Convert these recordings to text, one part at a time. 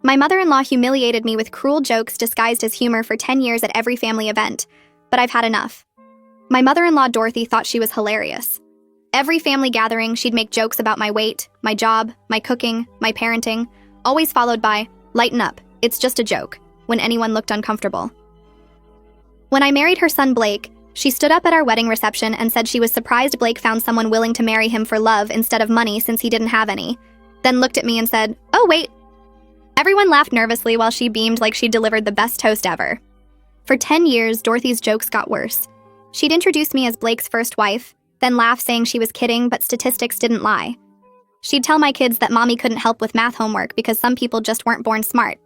My mother-in-law humiliated me with cruel jokes disguised as humor for 10 years at every family event, but I've had enough. My mother-in-law Dorothy thought she was hilarious. Every family gathering, she'd make jokes about my weight, my job, my cooking, my parenting, always followed by, "Lighten up, it's just a joke," when anyone looked uncomfortable. When I married her son Blake, she stood up at our wedding reception and said she was surprised Blake found someone willing to marry him for love instead of money since he didn't have any, then looked at me and said, "Oh, wait." Everyone laughed nervously while she beamed like she'd delivered the best toast ever. For 10 years, Dorothy's jokes got worse. She'd introduce me as Blake's first wife, then laugh saying she was kidding, but statistics didn't lie. She'd tell my kids that mommy couldn't help with math homework because some people just weren't born smart.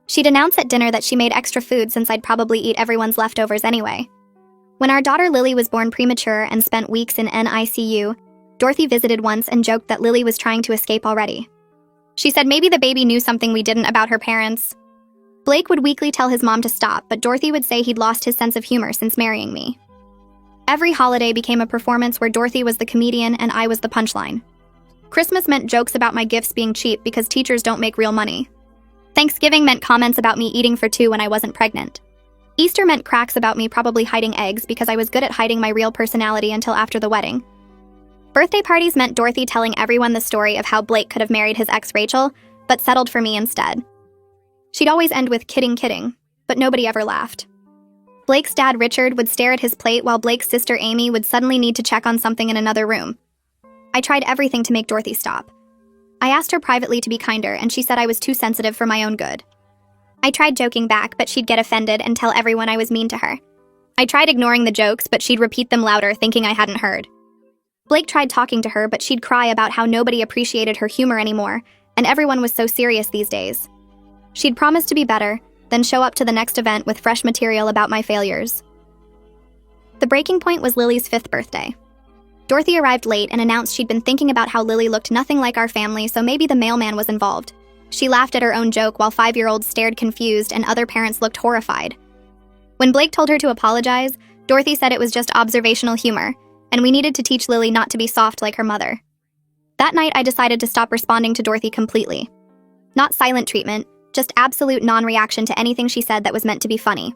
She'd announce at dinner that she made extra food since I'd probably eat everyone's leftovers anyway. When our daughter Lily was born premature and spent weeks in NICU, Dorothy visited once and joked that Lily was trying to escape already. She said maybe the baby knew something we didn't about her parents. Blake would weekly tell his mom to stop, but Dorothy would say he'd lost his sense of humor since marrying me. Every holiday became a performance where Dorothy was the comedian and I was the punchline. Christmas meant jokes about my gifts being cheap because teachers don't make real money. Thanksgiving meant comments about me eating for two when I wasn't pregnant. Easter meant cracks about me probably hiding eggs because I was good at hiding my real personality until after the wedding. Birthday parties meant Dorothy telling everyone the story of how Blake could have married his ex Rachel, but settled for me instead. She'd always end with kidding, but nobody ever laughed. Blake's dad Richard would stare at his plate while Blake's sister Amy would suddenly need to check on something in another room. I tried everything to make Dorothy stop. I asked her privately to be kinder, and she said I was too sensitive for my own good. I tried joking back, but she'd get offended and tell everyone I was mean to her. I tried ignoring the jokes, but she'd repeat them louder, thinking I hadn't heard. Blake tried talking to her, but she'd cry about how nobody appreciated her humor anymore, and everyone was so serious these days. She'd promise to be better, then show up to the next event with fresh material about my failures. The breaking point was Lily's 5th birthday. Dorothy arrived late and announced she'd been thinking about how Lily looked nothing like our family, so maybe the mailman was involved. She laughed at her own joke while 5-year-olds stared confused and other parents looked horrified. When Blake told her to apologize, Dorothy said it was just observational humor, and we needed to teach Lily not to be soft like her mother. That night, I decided to stop responding to Dorothy completely. Not silent treatment, just absolute non-reaction to anything she said that was meant to be funny.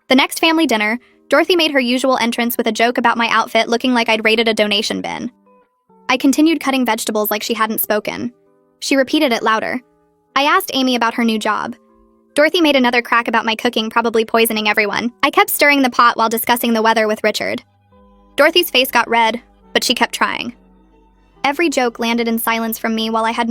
The next family dinner, Dorothy made her usual entrance with a joke about my outfit looking like I'd raided a donation bin. I continued cutting vegetables like she hadn't spoken. She repeated it louder. I asked Amy about her new job. Dorothy made another crack about my cooking, probably poisoning everyone. I kept stirring the pot while discussing the weather with Richard. Dorothy's face got red, but she kept trying. Every joke landed in silence from me while I had